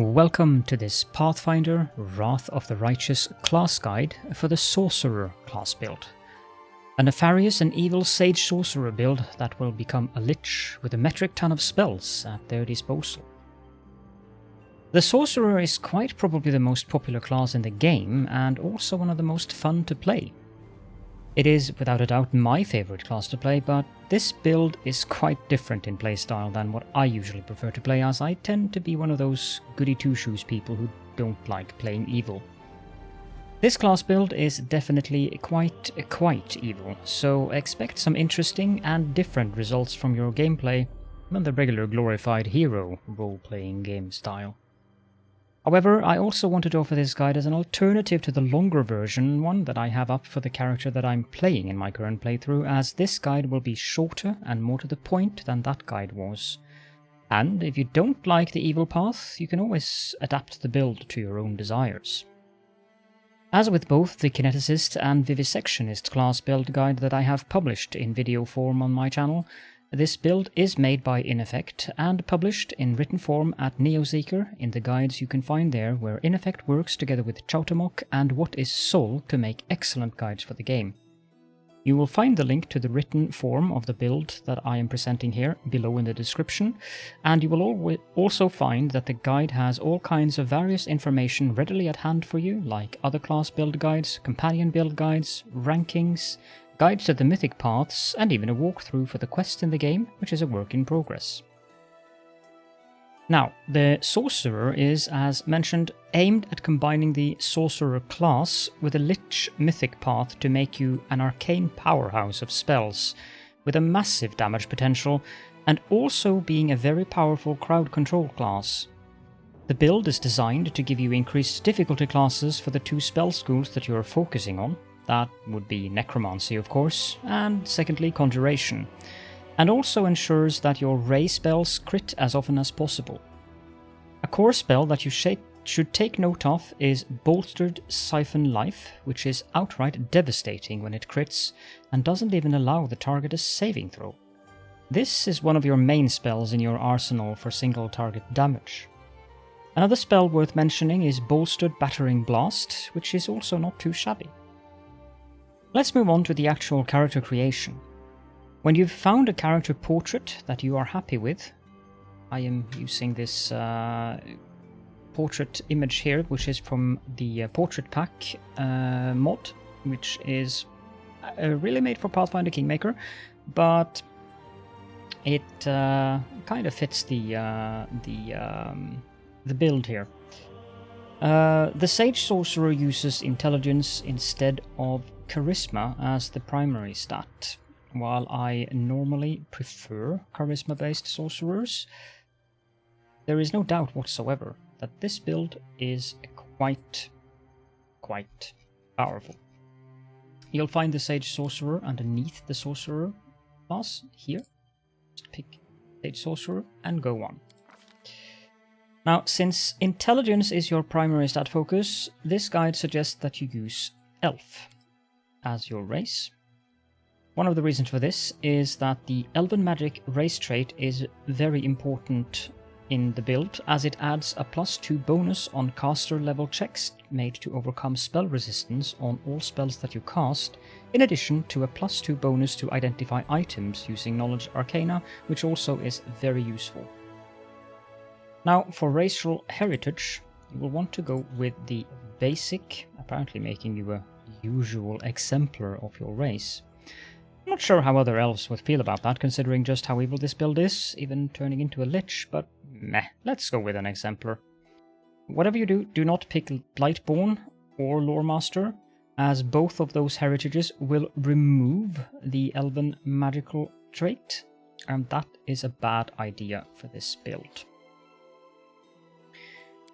Welcome to this Pathfinder Wrath of the Righteous class guide for the Sorcerer class build. A nefarious and evil sage sorcerer build that will become a Lich with a metric ton of spells at their disposal. The Sorcerer is quite probably the most popular class in the game and also one of the most fun to play. It is without a doubt my favourite class to play, but this build is quite different in playstyle than what I usually prefer to play, as I tend to be one of those goody two-shoes people who don't like playing evil. This class build is definitely quite evil, so expect some interesting and different results from your gameplay than the regular glorified hero role-playing game style. However, I also wanted to offer this guide as an alternative to the longer version, one that I have up for the character that I'm playing in my current playthrough, as this guide will be shorter and more to the point than that guide was. And if you don't like the evil path, you can always adapt the build to your own desires. As with both the Kineticist and Vivisectionist class build guide that I have published in video form on my channel, this build is made by InEffect and published in written form at Neoseeker in the guides you can find there, where InEffect works together with Chautamok and What is Soul to make excellent guides for the game. You will find the link to the written form of the build that I am presenting here below in the description, and you will also find that the guide has all kinds of various information readily at hand for you, like other class build guides, companion build guides, rankings, guides to the mythic paths, and even a walkthrough for the quest in the game, which is a work in progress. Now, the Sorcerer is, as mentioned, aimed at combining the Sorcerer class with a Lich mythic path to make you an arcane powerhouse of spells, with a massive damage potential, and also being a very powerful crowd control class. The build is designed to give you increased difficulty classes for the two spell schools that you are focusing on. That would be necromancy, of course, and secondly conjuration, and also ensures that your ray spells crit as often as possible. A core spell that you should take note of is Bolstered Siphon Life, which is outright devastating when it crits, and doesn't even allow the target a saving throw. This is one of your main spells in your arsenal for single target damage. Another spell worth mentioning is Bolstered Battering Blast, which is also not too shabby. Let's move on to the actual character creation. When you've found a character portrait that you are happy with, I am using this portrait image here, which is from the Portrait Pack mod, which is really made for Pathfinder Kingmaker, but it kind of fits the build here. The Sage Sorcerer uses intelligence instead of charisma as the primary stat. While I normally prefer charisma-based sorcerers, there is no doubt whatsoever that this build is quite powerful. You'll find the Sage Sorcerer underneath the Sorcerer class here. Just pick Sage Sorcerer and go on. Now, since intelligence is your primary stat focus, this guide suggests that you use Elf as your race. One of the reasons for this is that the Elven Magic race trait is very important in the build, as it adds a +2 bonus on caster level checks made to overcome spell resistance on all spells that you cast, in addition to a +2 bonus to identify items using Knowledge Arcana, which also is very useful. Now, for racial heritage, you will want to go with the basic, apparently making you a usual exemplar of your race. I'm not sure how other elves would feel about that, considering just how evil this build is, even turning into a Lich, but meh, let's go with an exemplar. Whatever you do, do not pick Blightborn or Loremaster, as both of those heritages will remove the Elven magical trait, and that is a bad idea for this build.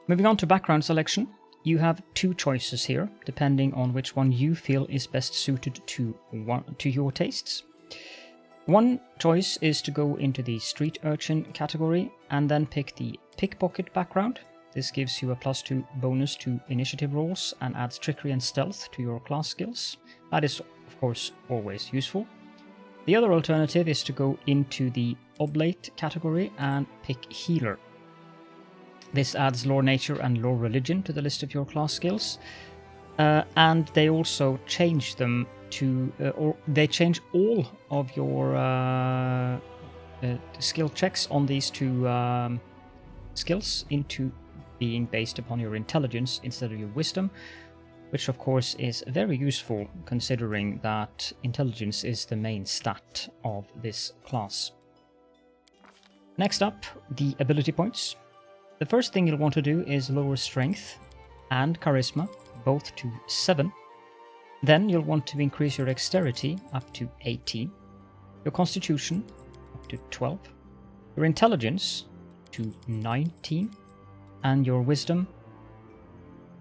Moving on to background selection, you have two choices here, depending on which one you feel is best suited to your tastes. One choice is to go into the Street Urchin category and then pick the Pickpocket background. This gives you a +2 bonus to initiative rolls and adds trickery and stealth to your class skills. That is, of course, always useful. The other alternative is to go into the Oblate category and pick Healer. This adds lore nature and lore religion to the list of your class skills. And they also change them to, or they change all of your skill checks on these two skills into being based upon your intelligence instead of your wisdom, which of course is very useful considering that intelligence is the main stat of this class. Next up, the ability points. The first thing you'll want to do is lower strength and charisma, both to 7. Then you'll want to increase your dexterity up to 18, your constitution up to 12, your intelligence to 19, and your wisdom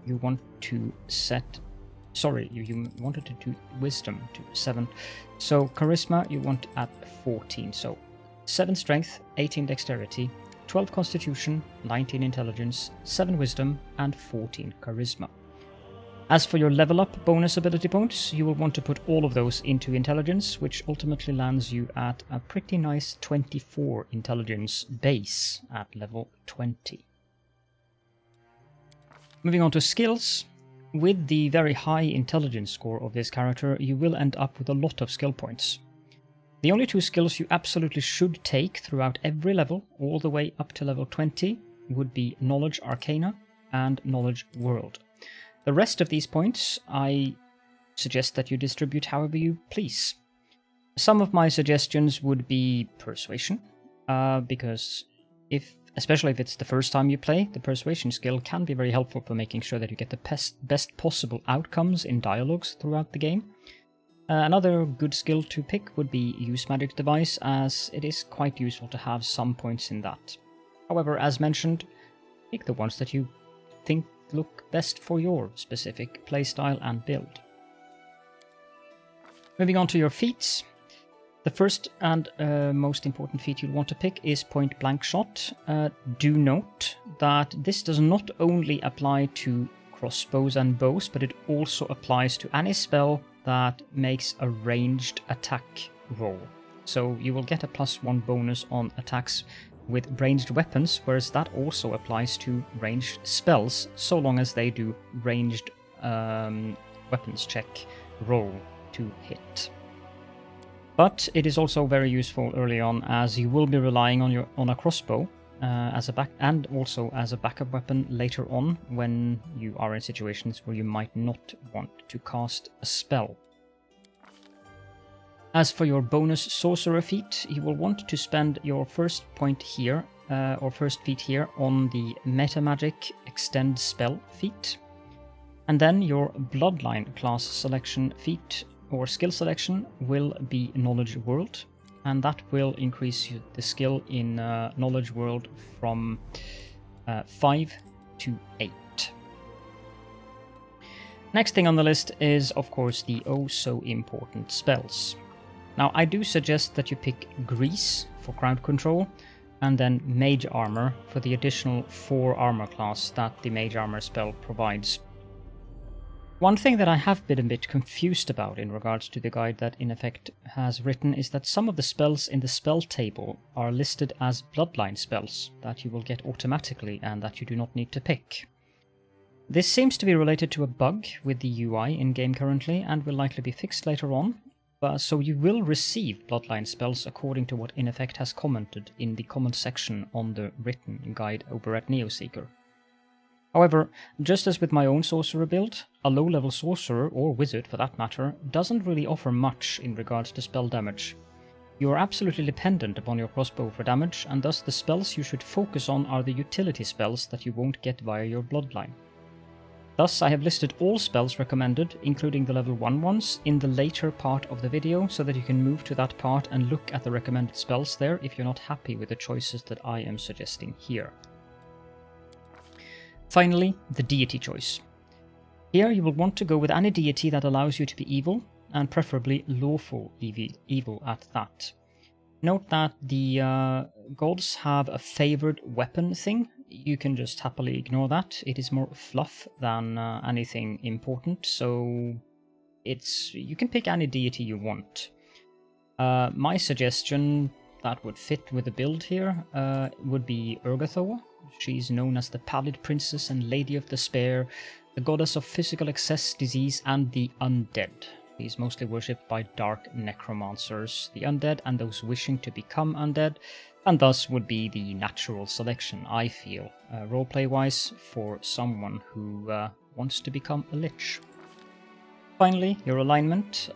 you want to set... Sorry, you wanted to do wisdom to 7. So charisma you want at 14. So 7 strength, 18 dexterity, 12 constitution, 19 intelligence, 7 wisdom, and 14 charisma. As for your level up bonus ability points, you will want to put all of those into intelligence, which ultimately lands you at a pretty nice 24 intelligence base at level 20. Moving on to skills. With the very high intelligence score of this character, you will end up with a lot of skill points. The only 2 skills you absolutely should take throughout every level, all the way up to level 20, would be Knowledge Arcana and Knowledge World. The rest of these points I suggest that you distribute however you please. Some of my suggestions would be Persuasion, because especially if it's the first time you play, the Persuasion skill can be very helpful for making sure that you get the best possible outcomes in dialogues throughout the game. Another good skill to pick would be Use Magic Device, as it is quite useful to have some points in that. However, as mentioned, pick the ones that you think look best for your specific playstyle and build. Moving on to your feats. The first and most important feat you'll want to pick is Point Blank Shot. Do note that this does not only apply to crossbows and bows, but it also applies to any spell that makes a ranged attack roll. So you will get a +1 bonus on attacks with ranged weapons, whereas that also applies to ranged spells, so long as they do ranged weapons check roll to hit. But it is also very useful early on, as you will be relying on a crossbow as a and also as a backup weapon later on when you are in situations where you might not want to cast a spell. As for your bonus Sorcerer feat, you will want to spend your first point here, or first feat here, on the Meta Magic Extend Spell feat. And then your Bloodline class selection feat or skill selection will be Knowledge World, and that will increase the skill in Knowledge World from 5 to 8. Next thing on the list is, of course, the oh so important spells. Now, I do suggest that you pick Grease for crowd control, and then Mage Armor for the additional 4 armor class that the Mage Armor spell provides. One thing that I have been a bit confused about in regards to the guide that InEffect has written is that some of the spells in the spell table are listed as Bloodline spells that you will get automatically and that you do not need to pick. This seems to be related to a bug with the UI in-game currently and will likely be fixed later on. So you will receive Bloodline spells according to what InEffect has commented in the comment section on the written guide over at Neoseeker. However, just as with my own Sorcerer build, a low-level Sorcerer, or Wizard for that matter, doesn't really offer much in regards to spell damage. You are absolutely dependent upon your crossbow for damage, and thus the spells you should focus on are the utility spells that you won't get via your Bloodline. Thus, I have listed all spells recommended, including the level 1 ones, in the later part of the video, so that you can move to that part and look at the recommended spells there if you're not happy with the choices that I am suggesting here. Finally, the deity choice. Here you will want to go with any deity that allows you to be evil, and preferably lawful evil at that. Note that the gods have a favored weapon thing. You can just happily ignore that. It is more fluff than anything important, so you can pick any deity you want. My suggestion that would fit with the build here would be Urgatho, She's known as the Pallid Princess and Lady of Despair, the goddess of physical excess, disease, and the undead. She's mostly worshipped by dark necromancers, the undead, and those wishing to become undead, and thus would be the natural selection, I feel, roleplay-wise, for someone who wants to become a Lich. Finally, your alignment.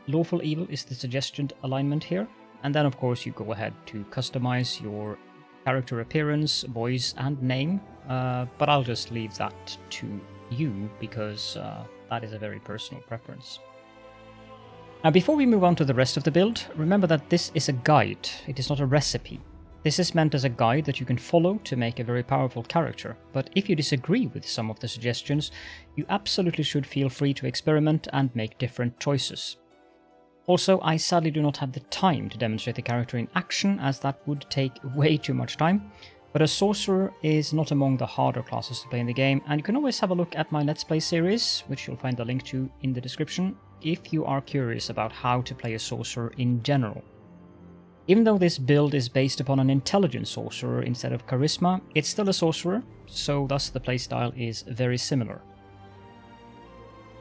Lawful Evil is the suggested alignment here, and then of course you go ahead to customize your character appearance, voice, and name, but I'll just leave that to you because that is a very personal preference. Now, before we move on to the rest of the build, remember that this is a guide, it is not a recipe. This is meant as a guide that you can follow to make a very powerful character, but if you disagree with some of the suggestions, you absolutely should feel free to experiment and make different choices. Also, I sadly do not have the time to demonstrate the character in action, as that would take way too much time, but a Sorcerer is not among the harder classes to play in the game, and you can always have a look at my Let's Play series, which you'll find a link to in the description, if you are curious about how to play a Sorcerer in general. Even though this build is based upon an intelligent Sorcerer instead of charisma, it's still a Sorcerer, so thus the playstyle is very similar.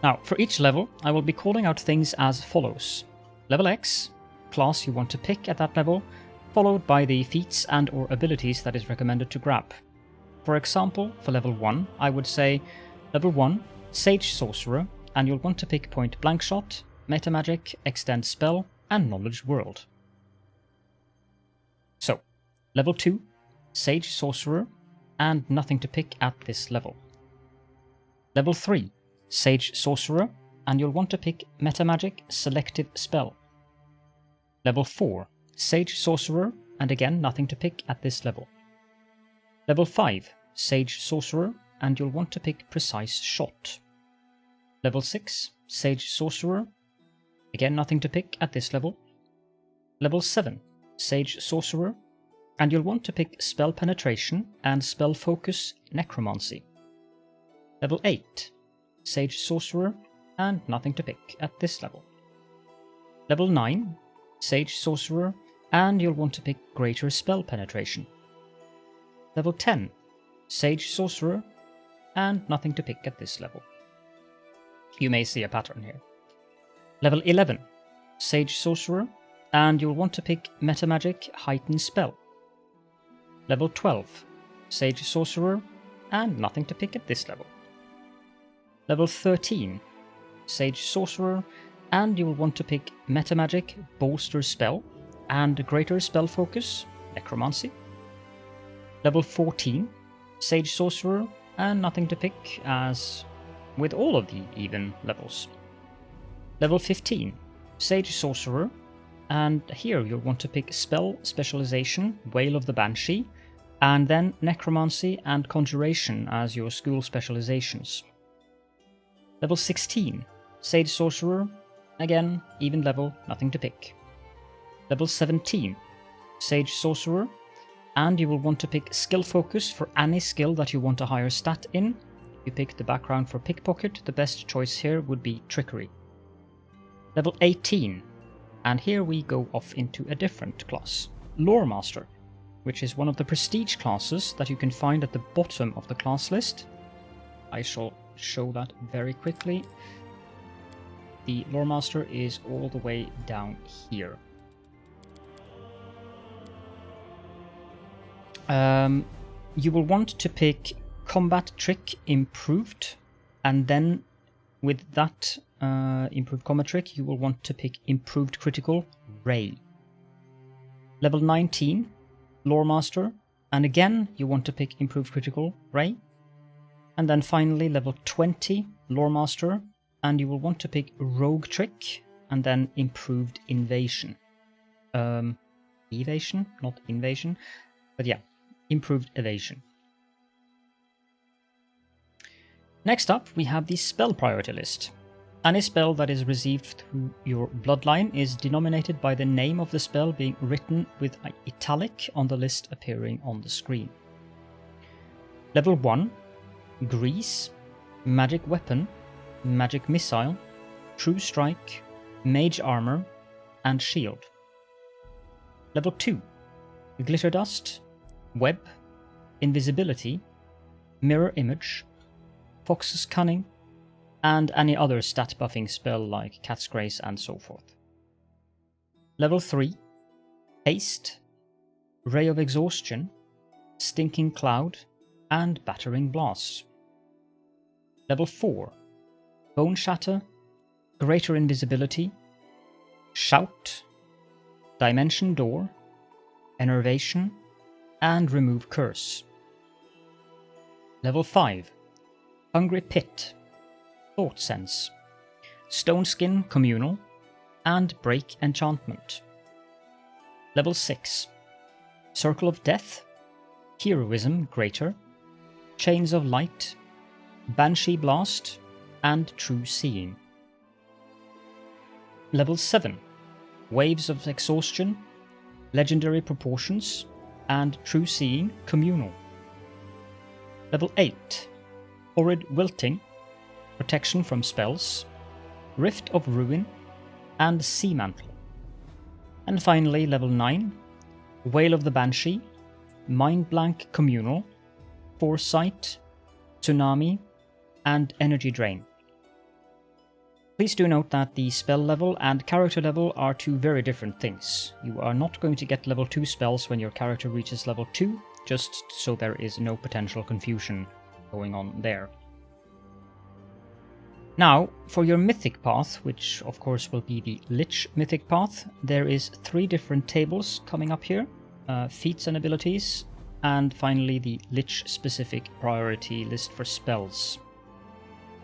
Now, for each level, I will be calling out things as follows. Level X, class you want to pick at that level, followed by the feats and or abilities that is recommended to grab. For example, for level 1, I would say level 1, Sage Sorcerer, and you'll want to pick Point Blank Shot, Meta Magic, Extend Spell, and Knowledge World. So, level 2, Sage Sorcerer, and nothing to pick at this level. Level 3, Sage Sorcerer, and you'll want to pick Meta Magic, Selective Spell. Level 4, Sage Sorcerer, and again nothing to pick at this level. Level 5, Sage Sorcerer, and you'll want to pick Precise Shot. Level 6, Sage Sorcerer, again nothing to pick at this level. Level 7, Sage Sorcerer, and you'll want to pick Spell Penetration and Spell Focus Necromancy. Level 8, Sage Sorcerer, and nothing to pick at this level. Level 9, Sage Sorcerer, and you'll want to pick Greater Spell Penetration. Level 10, Sage Sorcerer, and nothing to pick at this level. You may see a pattern here. Level 11, Sage Sorcerer, and you'll want to pick Meta Magic, Heightened Spell. Level 12, Sage Sorcerer, and nothing to pick at this level. Level 13, Sage Sorcerer, and you will want to pick Meta Magic, Bolster Spell, and Greater Spell Focus, Necromancy. Level 14, Sage Sorcerer, and nothing to pick, as with all of the even levels. Level 15, Sage Sorcerer, and here you'll want to pick Spell Specialization, Wail of the Banshee, and then Necromancy and Conjuration as your school specializations. Level 16, Sage Sorcerer, again, even level, nothing to pick. Level 17, Sage Sorcerer, and you will want to pick Skill Focus for any skill that you want a higher stat in. If you pick the background for Pickpocket, the best choice here would be Trickery. Level 18, and here we go off into a different class, Lore Master, which is one of the prestige classes that you can find at the bottom of the class list. I shall show that very quickly. The Lore Master is all the way down here. You will want to pick Combat Trick Improved, and then with that improved combat trick, you will want to pick Improved Critical Ray. Level 19, Lore Master, and again you want to pick Improved Critical Ray. And then finally level 20, Lore Master, and you will want to pick Rogue Trick, and then Improved Invasion. Evasion, not Invasion, but yeah, Improved Evasion. Next up, we have the spell priority list. Any spell that is received through your bloodline is denominated by the name of the spell being written with italic on the list appearing on the screen. Level 1, Grease, Magic Weapon, Magic Missile, True Strike, Mage Armor, and Shield. Level 2, Glitter Dust, Web, invisibility, mirror image, fox's cunning, and any other stat buffing spell like cat's grace and so forth. Level 3, haste, ray of exhaustion, stinking cloud, and battering blast. Level 4, bone shatter, greater invisibility, shout, dimension door, enervation, and remove curse. Level 5, hungry pit, thought sense, stone skin communal, and break enchantment. Level 6, circle of death, heroism greater, chains of light, banshee blast, and true seeing. Level 7, waves of exhaustion, legendary proportions, and true seeing communal. Level 8, horrid wilting, protection from spells, rift of ruin, and sea mantle. And finally level 9, wail of the banshee, mind blank communal, foresight, tsunami, and energy drain. Please do note that the spell level and character level are two very different things. You are not going to get level 2 spells when your character reaches level 2, just so there is no potential confusion going on there. Now, for your mythic path, which of course will be the Lich mythic path, there is 3 different tables coming up here, feats and abilities, and finally the Lich specific priority list for spells.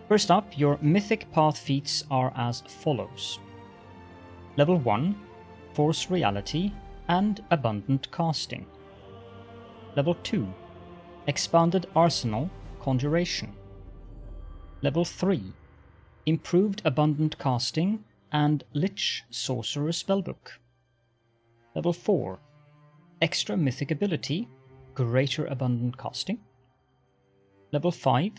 First up, your mythic path feats are as follows. Level 1, force reality and abundant casting. Level 2, expanded arsenal conjuration. Level 3, improved abundant casting and Lich sorcerer spellbook. Level 4, extra mythic ability, greater abundant casting. Level 5,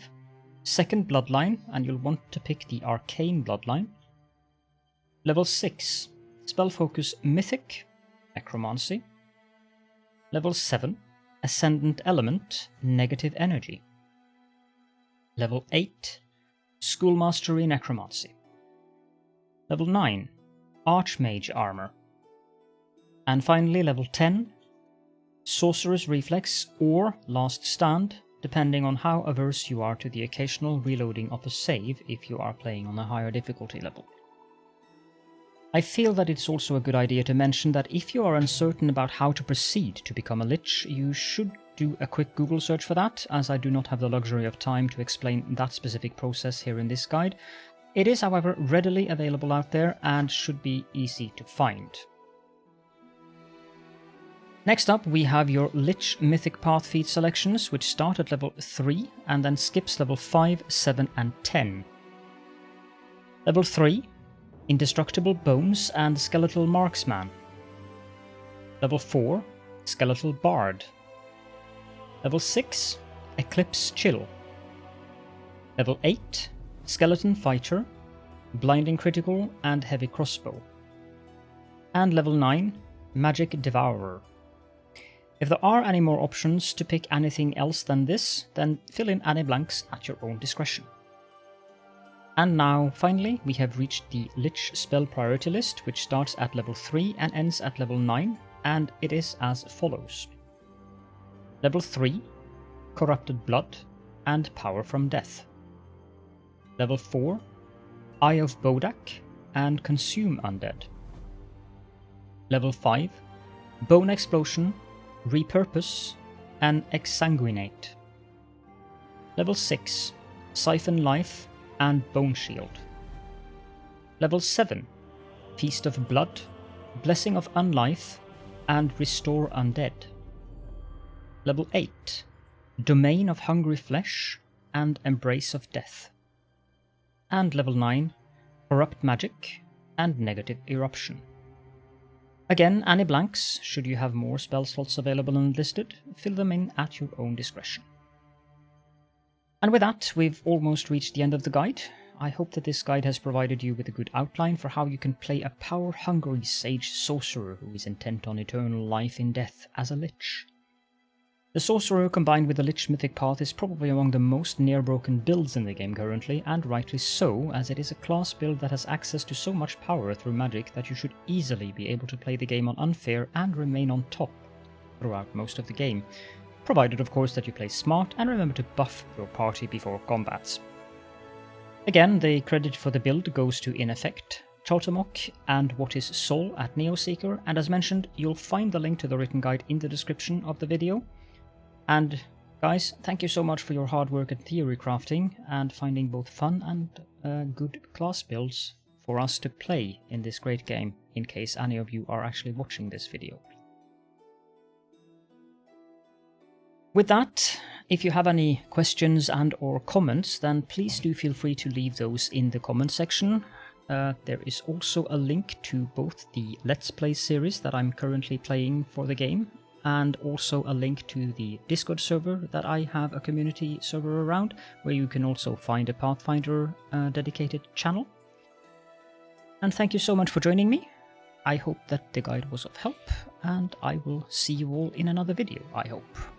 second bloodline, and you'll want to pick the arcane bloodline. Level 6, spell focus mythic, necromancy. Level 7, ascendant element, negative energy. Level 8, schoolmastery necromancy. Level 9, archmage armor. And finally level 10, sorcerer's reflex or last stand, depending on how averse you are to the occasional reloading of a save if you are playing on a higher difficulty level. I feel that it's also a good idea to mention that if you are uncertain about how to proceed to become a Lich, you should do a quick Google search for that, as I do not have the luxury of time to explain that specific process here in this guide. It is, however, readily available out there and should be easy to find. Next up, we have your Lich Mythic Path feat selections, which start at level 3 and then skips level 5, 7 and 10. Level 3, Indestructible Bones and Skeletal Marksman. Level 4, Skeletal Bard. Level 6, Eclipse Chill. Level 8, Skeleton Fighter, Blinding Critical and Heavy Crossbow. And level 9, Magic Devourer. If there are any more options to pick anything else than this, then fill in any blanks at your own discretion. And now, finally, we have reached the Lich spell priority list, which starts at level 3 and ends at level 9, and it is as follows. Level 3, Corrupted Blood and Power from Death. Level 4, Eye of Bodak and Consume Undead. Level 5, Bone Explosion, Repurpose, and Exsanguinate. Level 6, Siphon Life and Bone Shield. Level 7, Feast of Blood, Blessing of Unlife, and Restore Undead. Level 8, Domain of Hungry Flesh and Embrace of Death. And level 9, Corrupt Magic and Negative Eruption. Again, any blanks, should you have more spell slots available and listed, fill them in at your own discretion. And with that, we've almost reached the end of the guide. I hope that this guide has provided you with a good outline for how you can play a power-hungry sage sorcerer who is intent on eternal life in death as a Lich. The Sorcerer combined with the Lich mythic path is probably among the most near-broken builds in the game currently, and rightly so, as it is a class build that has access to so much power through magic that you should easily be able to play the game on unfair and remain on top throughout most of the game, provided of course that you play smart and remember to buff your party before combats. Again, the credit for the build goes to InEffect, Chaltamok, and What is Soul at Neoseeker, and as mentioned, you'll find the link to the written guide in the description of the video. And guys, thank you so much for your hard work at theory crafting and finding both fun and good class builds for us to play in this great game, in case any of you are actually watching this video. With that, if you have any questions and or comments, then please do feel free to leave those in the comment section. There is also a link to both the Let's Play series that I'm currently playing for the game, and also a link to the Discord server that I have a community server around, where you can also find a Pathfinder dedicated channel. And thank you so much for joining me. I hope that the guide was of help, and I will see you all in another video, I hope.